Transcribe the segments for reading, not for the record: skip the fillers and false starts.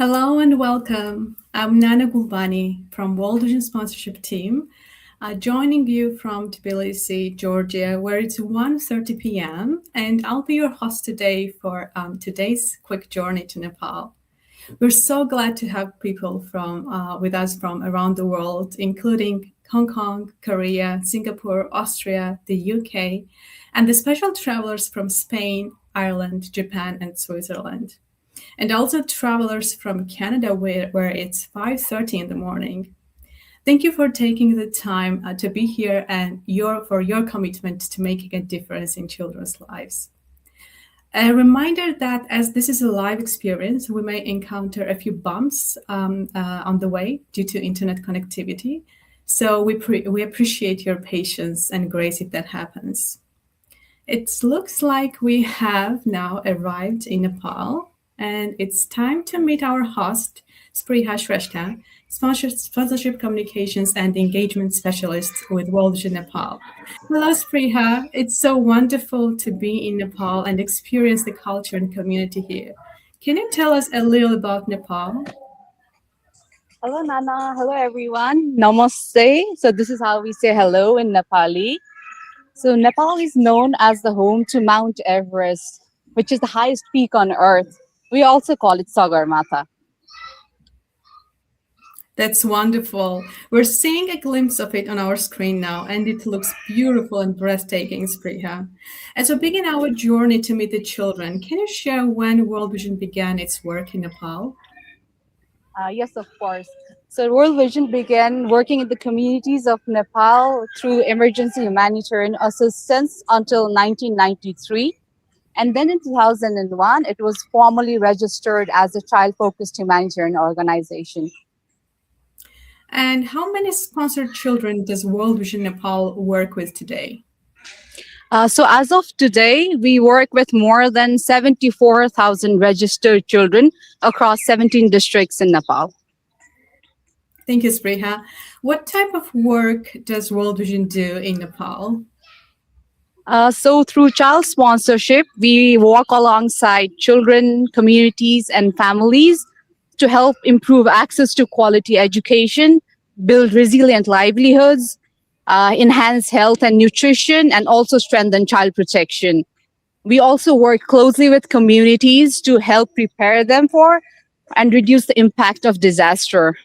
Hello and welcome. I'm Nana Gulbani from World Vision Sponsorship Team, joining you from Tbilisi, Georgia, where it's 1:30 p.m. And I'll be your host today for today's quick journey to Nepal. We're so glad to have people from with us from around the world, including Hong Kong, Korea, Singapore, Austria, the UK, and the special travelers from Spain, Ireland, Japan, and Switzerland, and also travelers from Canada where it's 5:30 in the morning. Thank you for taking the time to be here and for your commitment to making a difference in children's lives. A reminder that as this is a live experience, we may encounter a few bumps on the way due to internet connectivity. So we appreciate your patience and grace if that happens. It looks like we have now arrived in Nepal, and it's time to meet our host, Spriha Shrestha, Sponsorship Communications and Engagement Specialist with World Vision Nepal. Hello, Spriha. It's so wonderful to be in Nepal and experience the culture and community here. Can you tell us a little about Nepal? Hello, Nana. Hello, everyone. Namaste. So, this is how we say hello in Nepali. So, Nepal is known as the home to Mount Everest, which is the highest peak on earth. We also call it Sagarmatha. That's wonderful. We're seeing a glimpse of it on our screen now, and it looks beautiful and breathtaking, Spriha. As we begin our journey to meet the children, can you share when World Vision began its work in Nepal? Yes, of course. So, World Vision began working in the communities of Nepal through emergency humanitarian assistance until 1993. And then in 2001, it was formally registered as a child focused humanitarian organization. And how many sponsored children does World Vision Nepal work with today? So, as of today, we work with more than 74,000 registered children across 17 districts in Nepal. Thank you, Spriha. What type of work does World Vision do in Nepal? So, through child sponsorship, we walk alongside children, communities, and families to help improve access to quality education, build resilient livelihoods, enhance health and nutrition, and also strengthen child protection. We also work closely with communities to help prepare them for and reduce the impact of disaster.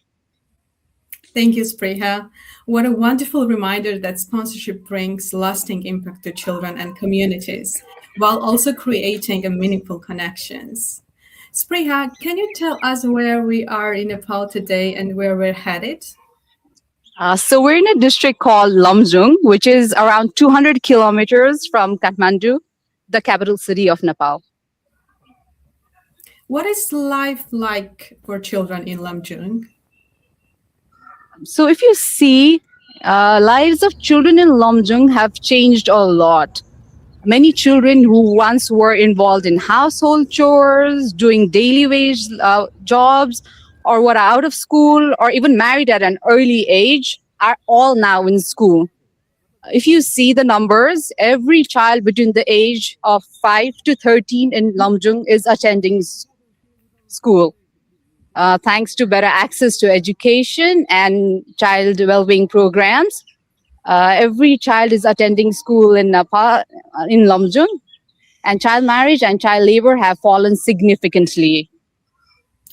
Thank you, Spriha. What a wonderful reminder that sponsorship brings lasting impact to children and communities, while also creating a meaningful connections. Spriha, can you tell us where we are in Nepal today and where we're headed? So we're in a district called Lamjung, which is around 200 kilometers from Kathmandu, the capital city of Nepal. What is life like for children in Lamjung? So if you see, lives of children in Lamjung have changed a lot. Many children who once were involved in household chores, doing daily wage jobs, or were out of school, or even married at an early age, are all now in school. If you see the numbers, every child between the age of 5 to 13 in Lamjung is attending school. Thanks to better access to education and child well-being programs, every child is attending school in Nepal, in Lamjung, and child marriage and child labor have fallen significantly.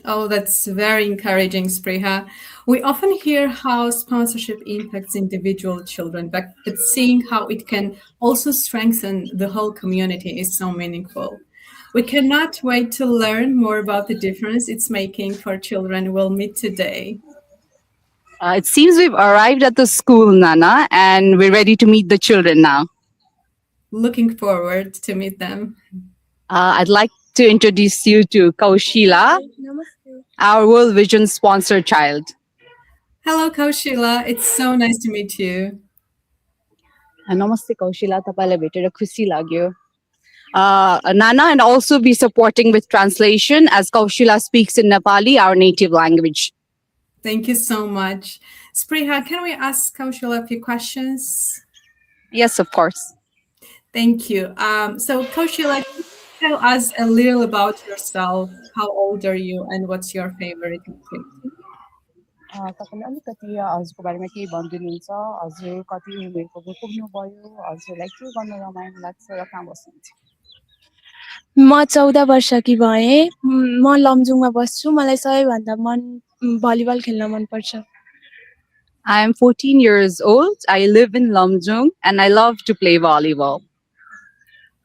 Oh, that's very encouraging, Spriha. We often hear how sponsorship impacts individual children, but seeing how it can also strengthen the whole community is so meaningful. We cannot wait to learn more about the difference it's making for children we'll meet today. It seems we've arrived at the school, Nana, and we're ready to meet the children now. Looking forward to meet them. I'd like to introduce you to Kaushila, our World Vision sponsored child. Hello, Kaushila. It's so nice to meet you. Namaste Kaushila, तपाईँलाई भेटेर खुसी लाग्यो. Nana, and also be supporting with translation as Kaushila speaks in Nepali, our native language. Thank you so much. Spriha, can we ask Kaushila a few questions? Yes, of course. Thank you. So, Kaushila, can you tell us a little about yourself? How old are you and what's your favorite activity? तपाईँले अलिकति हजुरको बारेमा केही भनिदिनुहुन्छ? हजुर कति उमेरको पुग्नुभयो? हजुरलाई के गर्न रमाइलो लाग्छ र कहाँ बस्नुहुन्छ? म 14 वर्षकी भएँ। म लमजुङमा बस्छु। मलाई सबैभन्दा भलिबल खेल्न मनपर्छ। I am 14 years old. I live in Lomjung and I love to play volleyball.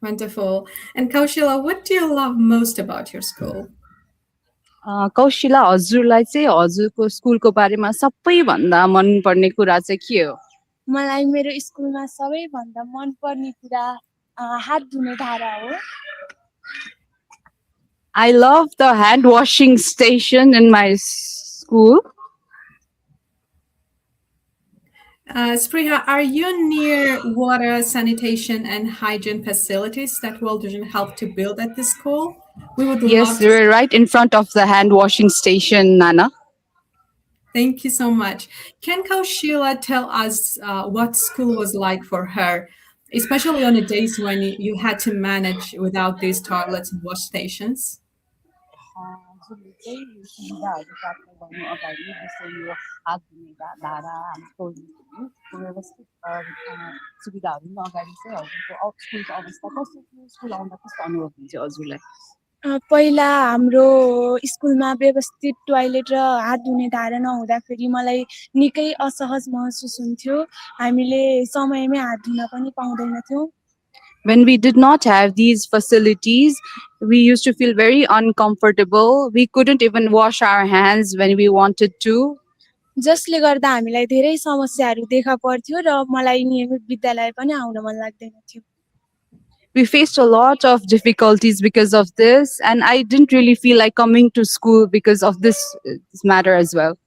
Wonderful. And Kaushila, what do you love most about your school? Kaushila हजुरलाई चाहिँ हजुरको स्कुलको बारेमा सबैभन्दा मनपर्ने कुरा चाहिँ के हो? मलाई मेरो स्कुलमा सबैभन्दा मनपर्ने कुरा हात धुने धारा हो। I love the hand washing station in my school. Spriha, are you near water, sanitation, and hygiene facilities that World Vision helped to build at the school? We would love Yes, to. we're right in front of the hand washing station, Nana. Thank you so much. Can Kaushila tell us what school was like for her, especially on the days when you had to manage without these toilets and wash stations? हजुरले चाहिँ यो सुविधाहरू प्राप्त गर्नु अगाडि जस्तै यो हात धुने धारा हाम्रो व्यवस्थित सुविधाहरू हुनु अगाडि चाहिँ हजुरको स्कुलको अवस्था कस्तो थियो? स्कुल आउँदा कस्तो अनुभव हुन्थ्यो हजुरलाई? पहिला हाम्रो स्कुलमा व्यवस्थित टोयलेट र हात धुने धारा नहुँदाखेरि मलाई निकै असहज महसुस हुन्थ्यो। हामीले समयमै हात धुन पनि पाउँदैनथ्यौँ। When we did not have these facilities, we used to feel very uncomfortable. We couldn't even wash our hands when we wanted to. जसले गर्दा हामीलाई धेरै समस्याहरू देखा पर्थ्यो र मलाई नियमित विद्यालय पनि आउन मन लाग्दैनथ्यो। We faced a lot of difficulties because of this, and I didn't really feel like coming to school because of this matter as well.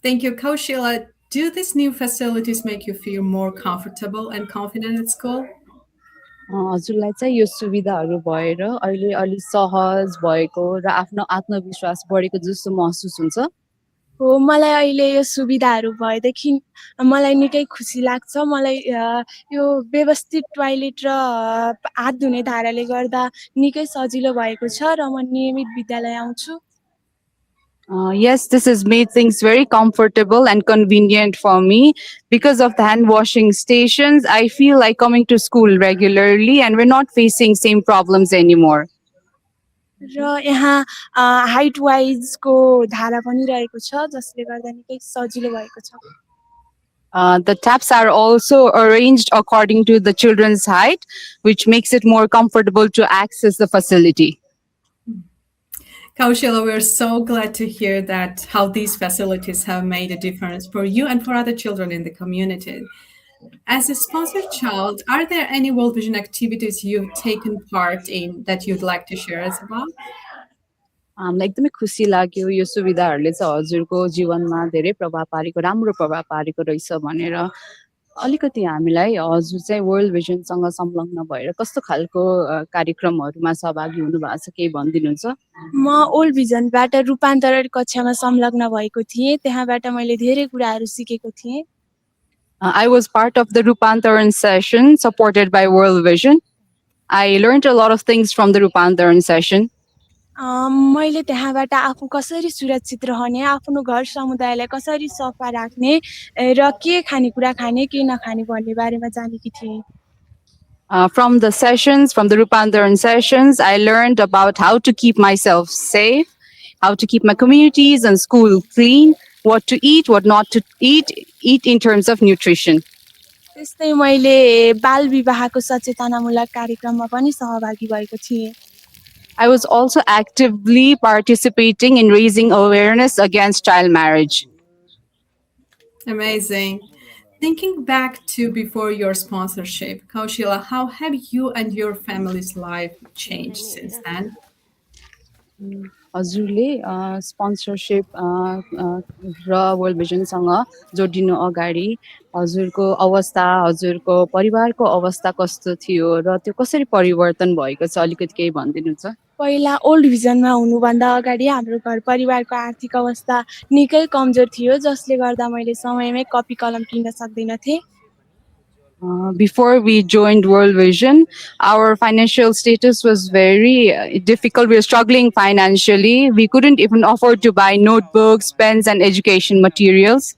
Thank you, Kaushila. Do these new facilities make you feel more comfortable and confident at school? हजुरलाई चाहिँ यो सुविधाहरू भएर अहिले अलि सहज भएको र आफ्नो आत्मविश्वास बढेको जस्तो महसुस हुन्छ? हो, मलाई अहिले यो सुविधाहरू भएदेखि मलाई निकै खुसी लाग्छ। मलाई यो व्यवस्थित टोयलेट र हात धुने धाराले गर्दा निकै सजिलो भएको छ र म नियमित विद्यालय आउँछु। Yes, this has made things very comfortable and convenient for me. Because of the hand washing stations, I feel like coming to school regularly and we're not facing same problems anymore. र यहाँ height वाइजको धारा पनि रहेको छ जसले गर्दा निकै सजिलो भएको छ। The taps are also arranged according to the children's height, which makes it more comfortable to access the facility. Kaushila, we're so glad to hear that how these facilities have made a difference for you and for other children in the community. As a sponsored child, are there any World Vision activities you've taken part in that you'd like to share us about? हामीलाई एकदमै खुसी लाग्यो यो सुविधाहरूले चाहिँ हजुरको जीवनमा धेरै प्रभाव पारेको, राम्रो प्रभाव पारेको रहेछ भनेर। अलिकति हामीलाई हजुर चाहिँ वर्ल्ड भिजनसँग संलग्न भएर कस्तो खालको कार्यक्रमहरूमा सहभागी हुनुभएको छ केही भनिदिनुहुन्छ? म ओल्ड भिजनबाट रूपान्तरण कक्षामा संलग्न भएको थिएँ। त्यहाँबाट मैले धेरै कुराहरू सिकेको थिएँ। I was part of the Rupantaran session supported by World Vision. I learned a lot of things from the Rupantaran session. मैले त्यहाँबाट आफू कसरी सुरक्षित रहने, आफ्नो घर समुदायलाई कसरी सफा राख्ने र के खानेकुरा खाने के नखाने भन्ने बारेमा जानेकी थिएँ। From the sessions, from the Rupantaran sessions, I learned about how to keep myself safe, how to keep my communities and school clean, what to eat, what not to eat in terms of nutrition. त्यस्तै मैले बाल विवाहको सचेतनामूलक कार्यक्रममा पनि सहभागी भएको थिएँ। I was also actively participating in raising awareness against child marriage. Amazing. Thinking back to before your sponsorship, Kaushila, how have you and your family's life changed since then? हजुरले स्पोन्सरसिप र वर्ल्ड भिजनसँग जोडिनु अगाडि हजुरको अवस्था, हजुरको परिवारको अवस्था कस्तो थियो र त्यो कसरी परिवर्तन भएको छ अलिकति केही भनिदिनुहुन्छ? पहिला ओल्ड भिजनमा हुनुभन्दा अगाडि हाम्रो घर परिवारको आर्थिक अवस्था निकै कमजोर थियो जसले गर्दा मैले समयमै कपी कलम किन्न सक्दैनथेँ। Before we joined World Vision, our financial status was very difficult. We were struggling financially. We couldn't even afford to buy notebooks, pens, and education materials.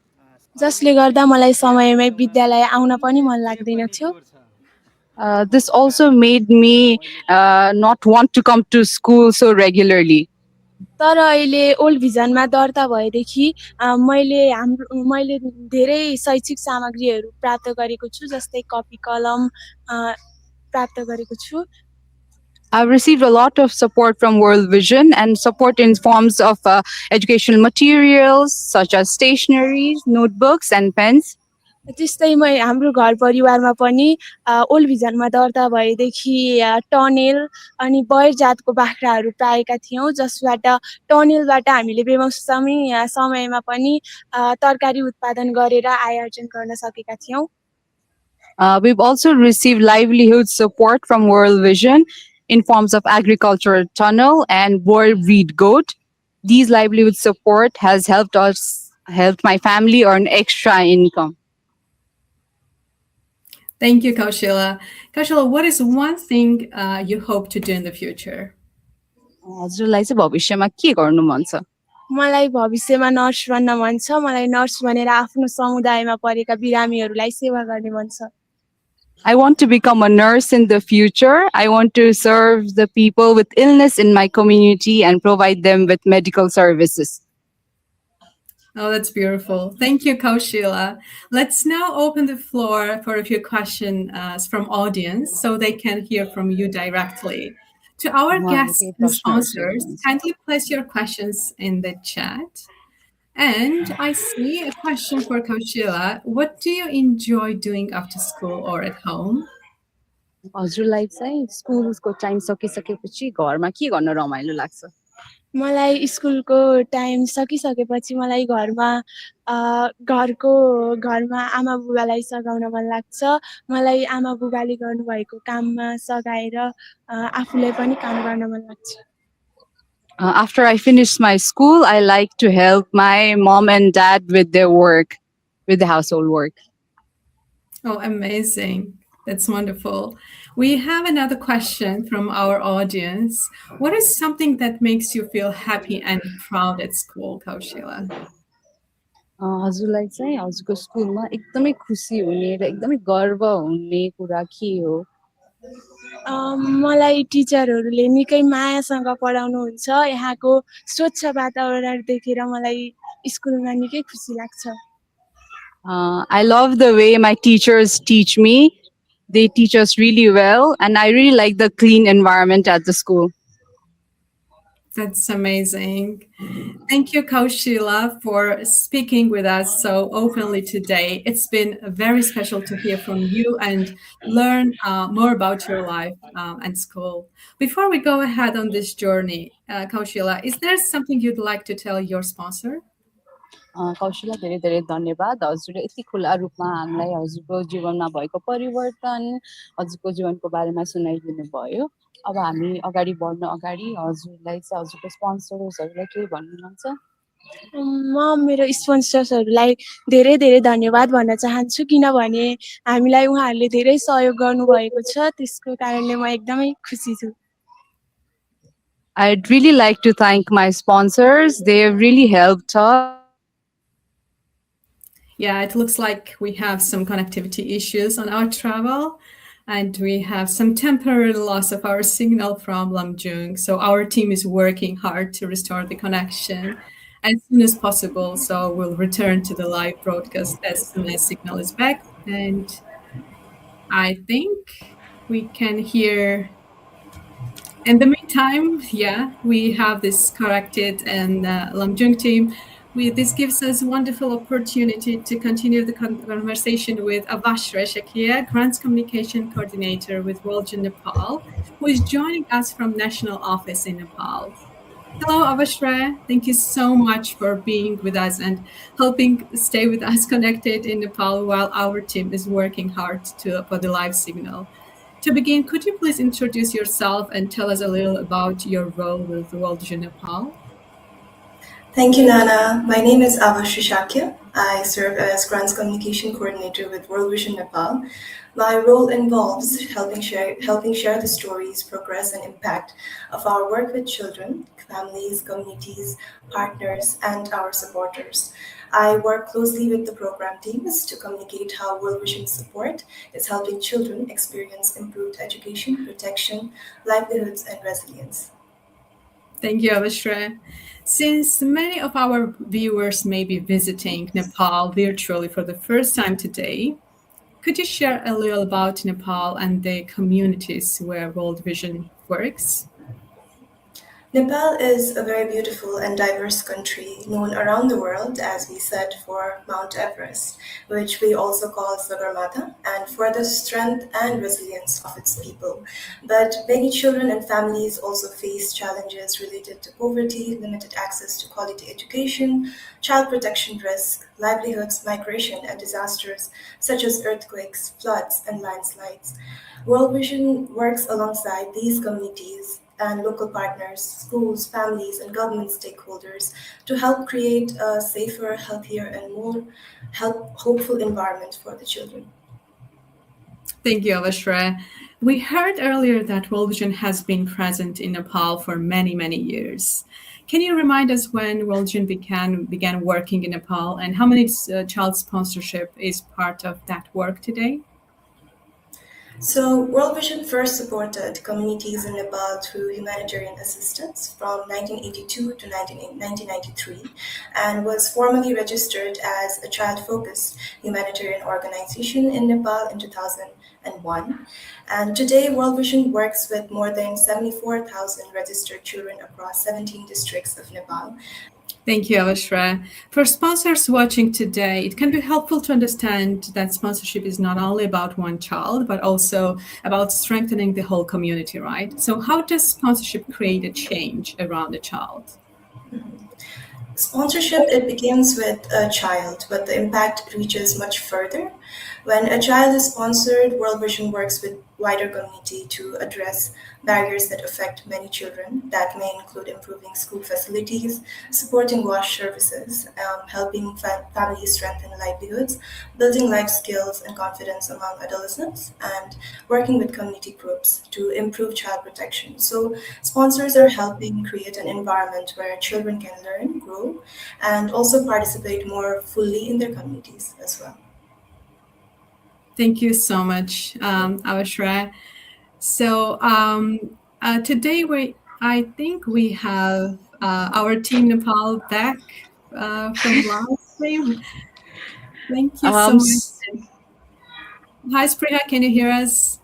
जसले गर्दा मलाई समयमै विद्यालय आउन पनि मन लाग्दैन थियो। This also made me not want to come to school so regularly. तर अहिले ओल्ड भिजनमा दर्ता भएदेखि मैले धेरै शैक्षिक सामग्रीहरू प्राप्त गरेको छु, जस्तै कपी कलम प्राप्त गरेको छु। I've received a lot of support from World Vision and support in forms of educational materials such as stationeries, notebooks, and pens. त्यस्तै हाम्रो घर परिवारमा पनि ओल्ड भिजनमा दर्ता भएदेखि टनेल अनि बयर जातको बाख्राहरू पाएका थियौँ, जसबाट टनेलबाट हामीले बेमौसमी समयमा पनि तरकारी उत्पादन गरेर आय आर्जन गर्न सकेका थियौँ। We've also received livelihood support from World Vision in forms of agricultural tunnel and boar breed goat. These livelihood support has helped my family earn extra income. Thank you, Kaushila. Kaushila, what is one thing you hope to do in the future? हजुरलाई चाहिँ भविष्यमा के गर्नु मन छ? मलाई भविष्यमा nurse बन्न मन छ। मलाई नर्स बनेर आफ्नो समुदायमा परेका बिरामीहरूलाई सेवा गर्ने मन छ। I want to become a nurse in the future. I want to serve the people with illness in my community and provide them with medical services. Oh, that's beautiful. Thank you, Kaushila. Let's now open the floor for a few questions from audience so they can hear from you directly. To our guests and sponsors, kindly place your questions in the chat. And I see a question for Kaushila. What do you enjoy doing after school or at home? हजुरलाई चाहिँ स्कुलको time सकिसकेपछि घरमा के गर्न रमाइलो लाग्छ? मलाई स्कुलको टाइम सकिसकेपछि मलाई घरमा आमा बुबालाई सघाउन मन लाग्छ। मलाई आमा बुबाले गर्नुभएको काममा सघाएर आफूलाई पनि काम गर्न मन लाग्छ। After I finish my school, I like to help my mom and dad with their work, with the household work. Oh, amazing. That's wonderful. We have another question from our audience. What is something that makes you feel happy and proud at school, Kaushila? हजुरलाई चाहिँ हजुरको स्कुलमा एकदमै खुसी हुने र एकदमै गर्व हुने कुरा के हो? मलाई टिचरहरूले निकै मायासँग पढाउनुहुन्छ। यहाँको स्वच्छ वातावरण देखेर मलाई स्कुलमा निकै खुसी लाग्छ। I love the way my teachers teach me. They teach us really well, and I really like the clean environment at the school. That's amazing. Thank you, Kaushila, for speaking with us so openly today. It's been very special to hear from you and learn more about your life and school. Before we go ahead on this journey, Kaushila, is there something you'd like to tell your sponsor? Kaushila धेरै धेरै धन्यवाद। हजुरले यति खुला रूपमा हामीलाई हजुरको जीवनमा भएको परिवर्तन, हजुरको जीवनको बारेमा सुनाइदिनु भयो। अब हामी अगाडि बढ्न अगाडि हजुरलाई चाहिँ हजुरको स्पोन्सर्सहरूलाई के भन्नुहुन्छ? म मेरो स्पोन्सर्सहरूलाई धेरै धेरै धन्यवाद भन्न चाहन्छु, किनभने हामीलाई उहाँहरूले धेरै सहयोग गर्नुभएको छ। त्यसको कारणले म एकदमै खुसी छु। I'd really like to thank my sponsors. They have really helped us. Yeah, it looks like we have some connectivity issues on our travel, and we have some temporary loss of our signal from Lamjung. So our team is working hard to restore the connection as soon as possible. So we'll return to the live broadcast as soon as signal is back. And I think we can hear. In the meantime, yeah, we have this corrected and Lamjung team. This gives us a wonderful opportunity to continue the conversation with Avashra Shakia, Grants Communication Coordinator with Voljan Nepal, who is joining us from National Office in Nepal. Hello, Avashra. Thank you so much for being with us and helping stay with us connected in Nepal while our team is working hard for the live signal. To begin, could you please introduce yourself and tell us a little about your role with World Vision Nepal? Thank you, Nana. My name is Avash Shakya. I serve as Grants Communication Coordinator with World Vision Nepal. My role involves helping share the stories, progress, and impact of our work with children, families, communities, partners, and our supporters. I work closely with the program teams to communicate how World Vision support is helping children experience improved education, protection, livelihoods, and resilience. Thank you, Avishra. Since many of our viewers may be visiting Nepal virtually for the first time today, could you share a little about Nepal and the communities where World Vision works? Nepal is a very beautiful and diverse country known around the world, as we said, for Mount Everest, which we also call Sagarmatha, and for the strength and resilience of its people. But many children and families also face challenges related to poverty, limited access to quality education, child protection risk, livelihoods, migration, and disasters such as earthquakes, floods, and landslides. World Vision works alongside these communities and local partners, schools, families, and government stakeholders to help create a safer, healthier, and more hopeful environment for the children. Thank you, Avishra. We heard earlier that World Vision has been present in Nepal for many, many years. Can you remind us when World Vision began working in Nepal and how many child sponsorship is part of that work today? So, World Vision first supported communities in Nepal through humanitarian assistance from 1982 to 1993 and was formally registered as a child focused humanitarian organization in Nepal in 2001. And today, World Vision works with more than 74,000 registered children across 17 districts of Nepal. Thank you, Avishra. For sponsors watching today, it can be helpful to understand that sponsorship is not only about one child, but also about strengthening the whole community, right? So, how does sponsorship create a change around a child? Sponsorship, it begins with a child, but the impact reaches much further. When a child is sponsored, World Vision works with wider community to address barriers that affect many children. That may include improving school facilities, supporting wash services, helping families strengthen livelihoods, building life skills and confidence among adolescents, and working with community groups to improve child protection. So sponsors are helping create an environment where children can learn, grow, and also participate more fully in their communities as well. Thank you so much, Avishra. So today I think we have our team Nepal back from live stream. Thank you so Um, much. Hi, Spriya, can you hear us?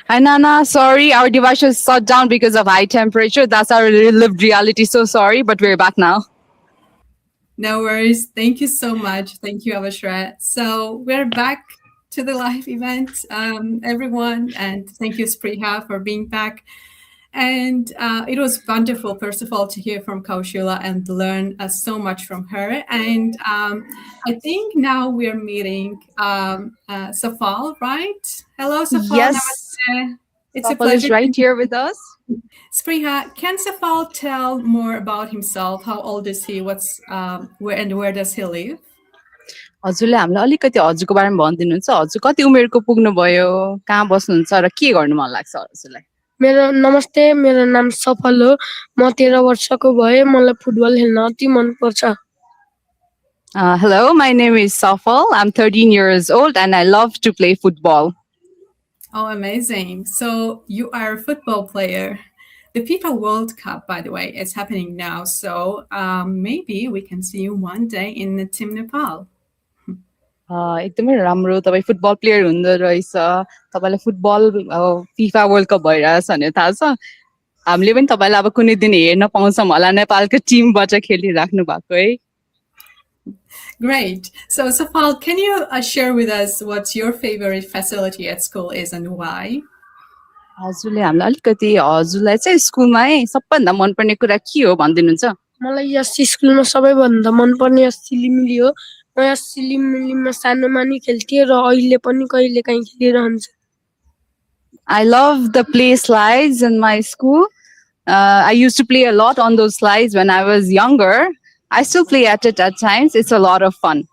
Hi, Nana. Sorry, our device was shut down because of high temperature. That's our lived reality. So sorry, but we're back now. No worries. Thank you so much. Thank you, Avishra. So we're back to the live event, everyone, and thank you, Spriya, for being back. And it was wonderful, first of all, to hear from Kaushila and learn so much from her. And I think now we're meeting Safal, right? Hello, Safal. Yes, Namaste. It's a Safal is pleasure right to. here with us. Spriha, can Safal tell more about himself? How old is he? Where does he live? हजुरले हामीलाई अलिकति हजुरको बारेमा भनिदिनुहुन्छ हजुर कति उमेरको पुग्नुभयो कहाँ बस्नुहुन्छ र के गर्नु मन लाग्छ हजुरलाई नमस्ते मेरो नाम सफल हो म 13 वर्षको भए मलाई फुटबल खेल्न अति मन पर्छ Hello, my name is Safal. I'm 13 years old and I love to play football. Oh, amazing. So you are a football player. The FIFA World Cup, by the way, is happening now. So maybe we can see you one day in the Team Nepal. एकदमै राम्रो तपाईँ football player हुँदो रहेछ तपाईँलाई football FIFA world cup भइरहेछ भने थाहा छ हामीले पनि तपाईँलाई अब कुनै दिन हेर्न पाउँछौँ होला नेपालको टिमबाट खेलिराख्नु भएको है Great. So, Safal, can you share with us what your favorite facility at school is and why? हजुरले हामीलाई अलिकति हजुरलाई चाहिँ स्कुलमा है सबभन्दा मनपर्ने कुरा के हो भनिदिनुहुन्छ मलाई यस स्कुलमा सबैभन्दा मनपर्ने सिलिमिली हो म यस सिलिमिलीमा सानोमा नि खेल्थेँ र अहिले पनि कहिलेकाहीँ खेलिरहन्छु I love the play slides in my school. I used to play a lot on those slides when I was younger. I still play at it at times. It's a lot of fun.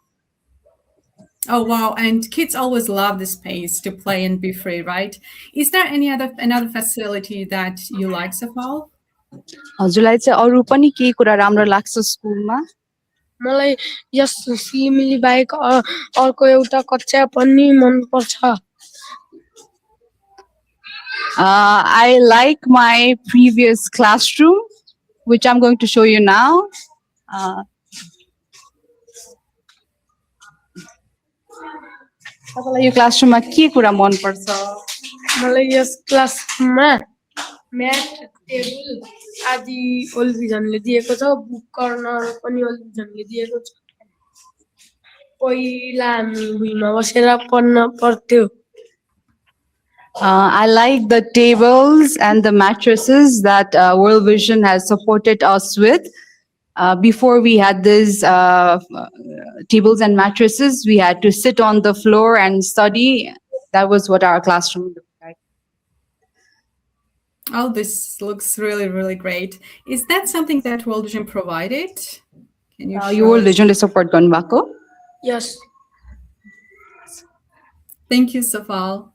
Oh wow! And kids always love the space to play and be free, right? Is there any other another facility that you like, Safal? हजुरलाई चाहिँ अरू पनि केही कुरा राम्रो लाग्छ स्कुलमा? मलाई यस सिमिली बाहेक अर्को एउटा कक्षा पनि मनपर्छ। I like my previous classroom, which I'm going to show you now. तपाईँलाई यो क्लासरुममा के कुरा मनपर्छ? मलाई यस क्लासमा म्याथ टेबल आदि ओल्भिजनले दिएको छ, बुक कर्नर पनि ओल्भिजनले दिएको छ। पहिला हामी भुइँमा बसेर पढ्न पर्थ्यो। I like the tables and the mattresses that World Vision has supported us with. Before we had these tables and mattresses, we had to sit on the floor and study. That was what our classroom looked like. Oh, this looks really, really great. Is that something that World Vision provided? Can you yo World Vision ले support गर्नुभएको? Yes. Thank you, Safal.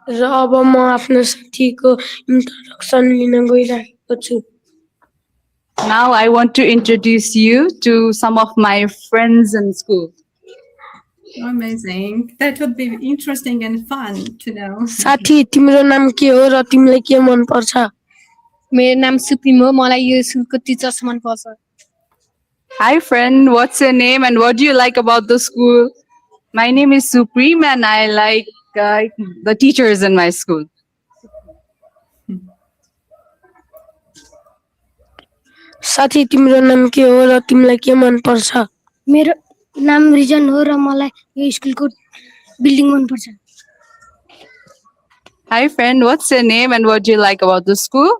र अब म आफ्नो साथीको introduction लिन गइरहेको छु। Now I want to introduce you to some of my friends in school. Amazing. That would be interesting and fun to know. साथी तिम्रो नाम के हो र तिमीलाई के मन पर्छ? मेरो नाम सुप्रिम हो, मलाई यो स्कुलको टिचर्स मन पर्छ। Hi friend, what's your name and what do you like about the school? My name is Supreme and I like the teachers in my school. साथी तिम्रो नाम के हो र तिमीलाई के मन पर्छ? मेरो नाम रिजन हो र मलाई यो स्कुलको बिल्डिङ मन पर्छ। Hi friend, what's your name and what do you like about the school?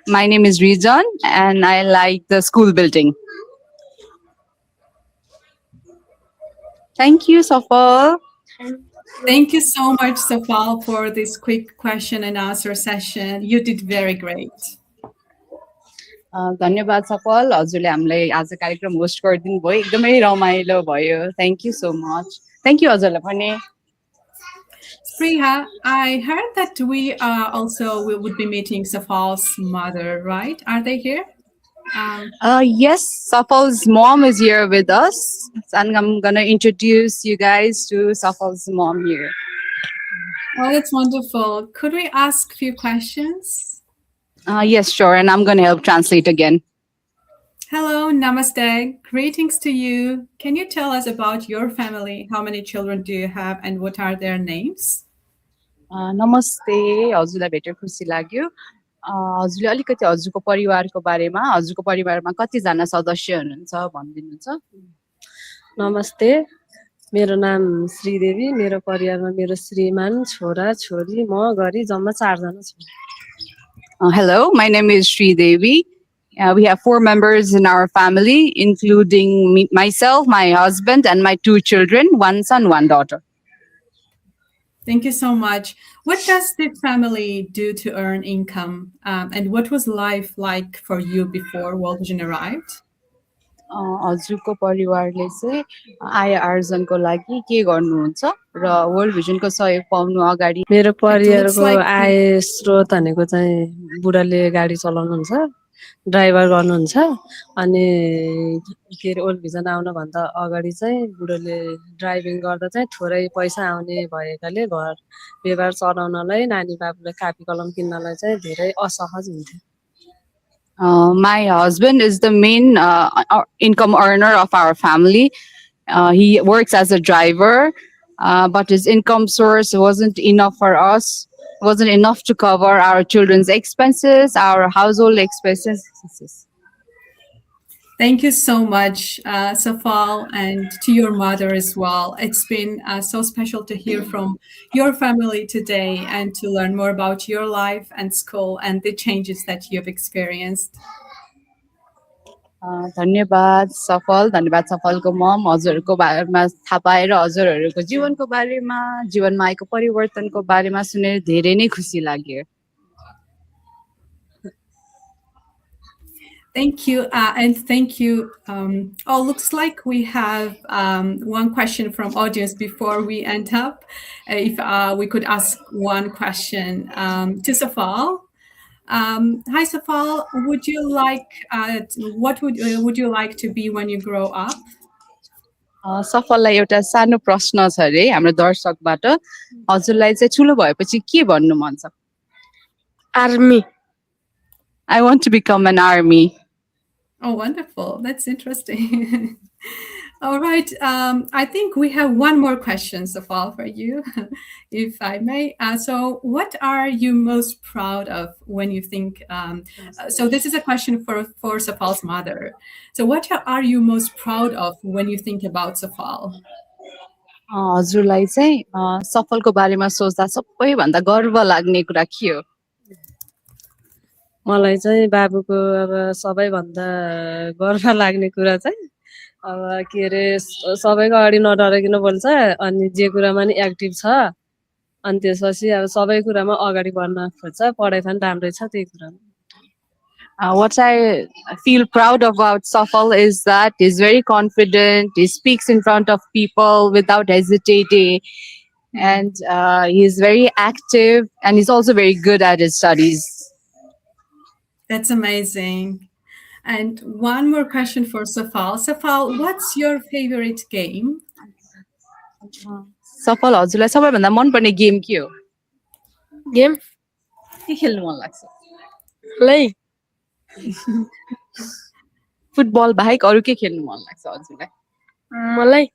My name is Rijan and I like the school building. Thank you, Safal. Thank you so much, Safal, for this quick question and answer session. You did very great. धन्यवाद सफल हजुरले हामीलाई आज कार्यक्रम host गरिदिनु भयो एकदमै रमाइलो भयो thank you so much thank you हजुरलाई पनि Spriha, I heard that we would be meeting Safal's mother, right? Are they here? Yes, Safal's mom is here with us and I'm gonna introduce you guys to Safal's mom here. Oh, that's wonderful. Could we ask a few questions? Yes, sure, and I'm gonna help translate again. Hello, namaste. Greetings to you. Can you tell us about your family? How many children do you have and what are their names? नमस्ते हजुरलाई भेटेर खुसी लाग्यो हजुरले अलिकति हजुरको परिवारमा कतिजना सदस्य हुनुहुन्छ भनिदिनुहुन्छ नमस्ते मेरो नाम श्रीदेवी मेरो परिवारमा मेरो श्रीमान छोरा छोरी म गरी जम्मा 4 जना छौं Hello, my name is Sridevi. We have 4 members in our family, including myself, my husband, and my 2 children, 1 son, 1 daughter. Thank you so much. What does this family do to earn income? And what was life like for you before World Vision arrived? हजुरको परिवारले चाहिँ आय आर्जनको लागि के गर्नुहुन्छ र world भिजनको सहयोग पाउनु अगाडि मेरो परिवारको आय स्रोत भनेको चाहिँ बुढाले गाडी चलाउनुहुन्छ ड्राइभर गर्नुहुन्छ अनि के रे वर्ल्ड भिजन आउन भन्दा अगाडि चाहिँ बुढाले ड्राइभिङ गर्दा चाहिँ थोरै पैसा आउने भएकाले घर व्यवहार चलाउनलाई नानी बाबुले कापी कलम किन्नलाई चाहिँ धेरै असहज हुन्थ्यो My husband is the main income earner of our family. He works as a driver, but his income source wasn't enough for us, wasn't enough to cover our children's expenses, our household expenses. Thank you so much, Safal, and to your mother as well. It's been so special to hear from your family today and to learn more about your life and school and the changes that you have experienced. धन्यवाद सफलको मम हजुरहरूको बारेमा थाहा पाएर हजुरहरूको जीवनको बारेमा जीवनमा आएको परिवर्तनको बारेमा सुनेर धेरै नै खुसी लाग्यो Thank you, and thank you. Looks like we have one question from audience before we end up. If we could ask one question to Safal. Hi, Safal. Would you like what would you like to be when you grow up? सफललाई एउटा सानो प्रश्न छ अरे हाम्रो दर्शकबाट हजुरलाई चाहिँ ठुलो भएपछि के भन्नु मन छ army I want to become an army Oh, wonderful. That's interesting. All right. I think we have one more question, Safal, for you, if I may. So, what are you most proud of when you think? So, this is a question for Safal's mother. So, what are you most proud of when you think about Safal? हजुरलाई चाहिँ सफलको बारेमा सोच्दा सबैभन्दा गर्व लाग्ने कुरा के हो मलाई चाहिँ बाबुको अब सबैभन्दा गर्व लाग्ने कुरा चाहिँ अब के अरे सबैको अगाडि नडराइकन बोल्छ अनि जे कुरामा नि एक्टिभ छ अनि त्यसपछि अब सबै कुरामा अगाडि बढ्न खोज्छ पढाइ पनि राम्रै छ त्यही कुरामा What I feel proud about Safal is that he's very confident. He speaks in front of people without hesitating, and he's very active. And he's also very good at his studies. That's amazing. And one more question for Safal. Safal, what's your favorite game? Safal, हजुरलाई सबैभन्दा मनपर्ने game के हो game के खेल्नु मन लाग्छ लै फुटबल बाहेक अरू के खेल्नु मन लाग्छ हजुरलाई मलाई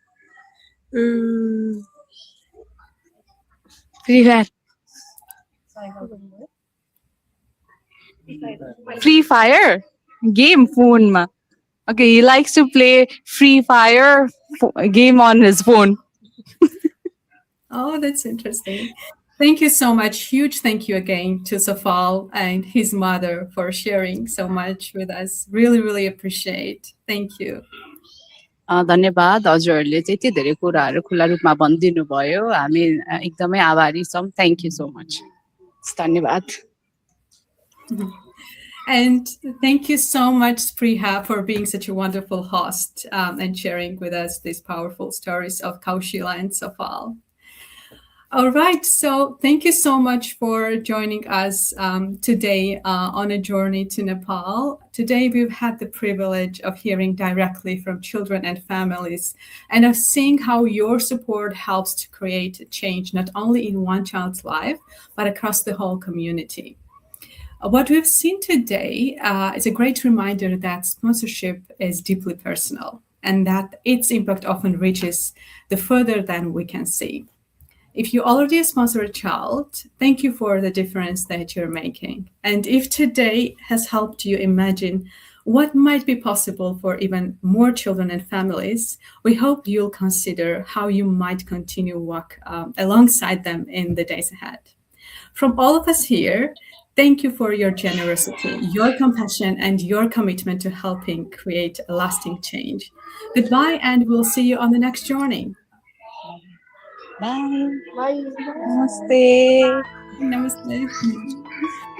free fire Free Fire game phone. Okay, he likes to play Free Fire game on his phone. Oh, that's interesting. Thank you so much. Huge thank you again to Safal and his mother for sharing so much with us. Really, really appreciate. Thank you. धन्यवाद हजुरहरूले चाहिँ यति धेरै कुराहरू खुला रूपमा भनिदिनु भयो हामी एकदमै आभारी छौँ थ्याङ्क यू सो मच धन्यवाद And thank you so much, Priha, for being such a wonderful host and sharing with us these powerful stories of Kaushila and Safal. All right, so thank you so much for joining us today on a journey to Nepal. Today, we've had the privilege of hearing directly from children and families and of seeing how your support helps to create change not only in one child's life, but across the whole community. What we've seen today is a great reminder that sponsorship is deeply personal and that its impact often reaches the further than we can see. If you already sponsor a child, thank you for the difference that you're making. And if today has helped you imagine what might be possible for even more children and families, we hope you'll consider how you might continue work alongside them in the days ahead. From all of us here, thank you for your generosity, your compassion, and your commitment to helping create a lasting change. Goodbye, and we'll see you on the next journey. Bye. Bye. Namaste. Namaste.